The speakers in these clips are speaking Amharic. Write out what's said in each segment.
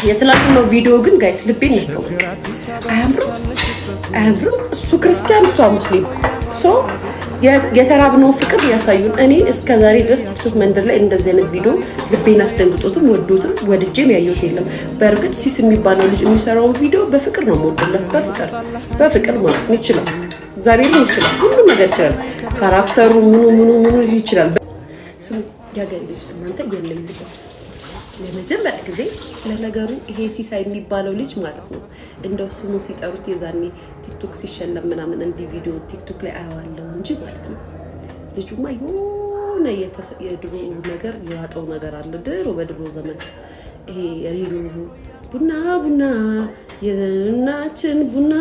የትላንትናው ቪዲዮ ግን ጋይስ ልቤን ነካው። አያምርም? እሱ ክርስቲያን እሷ ሙስሊም ሶ የተራብነው ፍቅር ያሳዩን። እኔ እስከዛሬ ድረስ ቲክቶክ መንደር ላይ እንደዚህ አይነት ቪዲዮ ልቤን አስደንግጦትም ወዶትም ወድጄም ያየሁት የለም። በእርግጥ ሲስ የሚባለው ልጅ የሚሰራውን ቪዲዮ በፍቅር ነው የምወድለት። በፍቅር ማለት ነው። ይችላል፣ እግዚአብሔርን ይችላል፣ ሁሉም ነገር ይችላል። ካራክተሩ ምኑ ይችላል። ስሙ ያገር ልጅ እናንተ የለኝ ለመጀመሪያ ጊዜ ለነገሩ ይሄ ሲሳይ የሚባለው ልጅ ማለት ነው እንደው ስሙ ሲጠሩት የዛኔ ቲክቶክ ሲሸለም ምናምን እንዲህ ቪዲዮ ቲክቶክ ላይ አያዋለሁ እንጂ ማለት ነው። ልጁማ የሆነ የድሮ ነገር የዋጠው ነገር አለ። በድሮ ዘመን ይሄ ሬዲዮ ቡና የዘናችን ቡና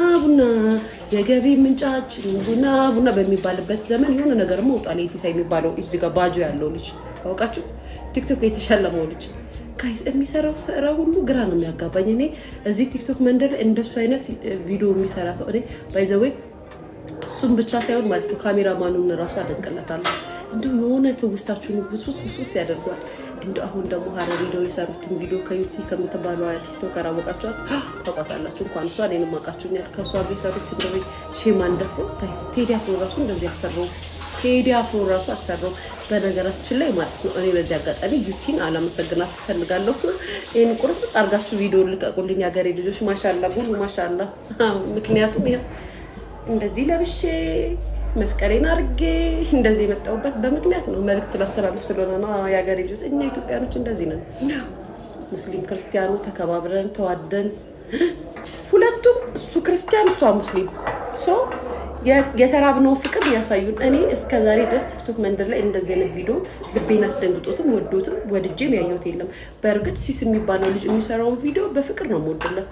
የገቢ ምንጫችን ቡና በሚባልበት ዘመን የሆነ ነገር መውጣል። ሲሳይ የሚባለው እዚህ ጋር ባጆ ያለው ልጅ አውቃችሁ ቲክቶክ የተሸለመው ልጅ ጋይስ የሚሰራው ስራ ሁሉ ግራ ነው የሚያጋባኝ። እኔ እዚህ ቲክቶክ መንደር እንደሱ አይነት ቪዲዮ የሚሰራ ሰው እኔ ባይ ዘ ዌይ እሱም ብቻ ሳይሆን ማለት ነው ካሜራማኑን ራሱ አደንቅለታለሁ። እንደው የሆነ ትውስታችሁን ውስውስ ያደርጓል። እንደው አሁን ደግሞ ሀረር ቪዲዮ የሰሩትን ቪዲዮ ከዩቲ ከምትባለው ቲክቶከር አወቃችኋት? ታውቋታላችሁ። እንኳን እሷ እኔንም አውቃችሁኛል። ከእሷ ጋር የሰሩት እንደው ሼማን ደፍሮ ጋይስ ቴዲ አፍሮ ራሱ እንደዚህ ያሰራው ቴዲ አፍሮ ራሱ አሰራው። በነገራችን ላይ ማለት ነው እኔ በዚህ አጋጣሚ ዩቲን አላመሰግናት ፈልጋለሁ። ይሄን ቁርጥ አርጋችሁ ቪዲዮ ልቀቁልኝ ያገሬ ልጆች። ማሻአላ ሁሉ ማሻአላ። ምክንያቱም ይሄ እንደዚህ ለብሼ መስቀሌን አርጌ እንደዚህ የመጣሁበት በምክንያት ነው። መልእክት ላስተላልፍ ስለሆነ ነው ያገሬ ልጆች። እኛ ኢትዮጵያኖች እንደዚህ ነን። ሙስሊም ክርስቲያኑ ተከባብረን ተዋደን ሁለቱም እሱ ክርስቲያን እሷ ሙስሊም ሶ የተራብነው ፍቅር ያሳዩን። እኔ እስከዛሬ ድረስ ቲክቶክ መንደር ላይ እንደዚህ አይነት ቪዲዮ ልቤን አስደንግጦትም ወዶትም ወድጄም ያየሁት የለም። በእርግጥ ሲስ የሚባለው ልጅ የሚሰራውን ቪዲዮ በፍቅር ነው የምወድለት።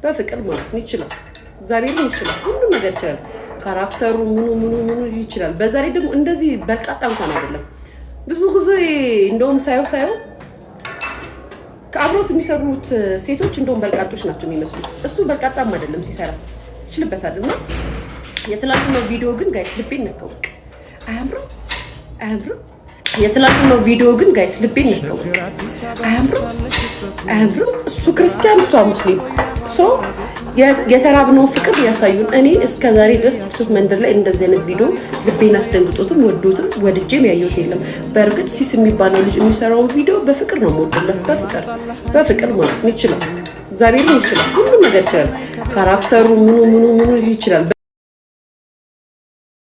በፍቅር ማለት ነው። ይችላል፣ እግዚአብሔርን ይችላል፣ ሁሉም ነገር ይችላል። ካራክተሩ ምኑ ይችላል። በዛ ላይ ደግሞ እንደዚህ በርቃጣ እንኳን አይደለም። ብዙ ጊዜ እንደውም ሳየው ከአብሮት የሚሰሩት ሴቶች እንደውም በርቃጦች ናቸው የሚመስሉት። እሱ በርቃጣም አይደለም ሲሰራ ይችልበታልና የትላንትናው ቪዲዮ ግን ጋይስ ልቤን ነካው። አያምርም? የትላንትናው ቪዲዮ ግን ጋይስ ልቤን ነካው። አያምርም? እሱ ክርስቲያን እሷ ሙስሊም ሶ የተራብነው ፍቅር ያሳዩን። እኔ እስከዛሬ ድረስ ቲክቶክ መንደር ላይ እንደዚህ አይነት ቪዲዮ ልቤን አስደንግጦትም ወዶትም ወድጄም ያየሁት የለም። በእርግጥ ሲስ የሚባለው ልጅ የሚሰራውን ቪዲዮ በፍቅር ነው የምወድለት። በፍቅር ማለት ነው። ይችላል፣ እግዚአብሔርን ይችላል፣ ሁሉም ነገር ይችላል። ካራክተሩ ምኑ ይችላል።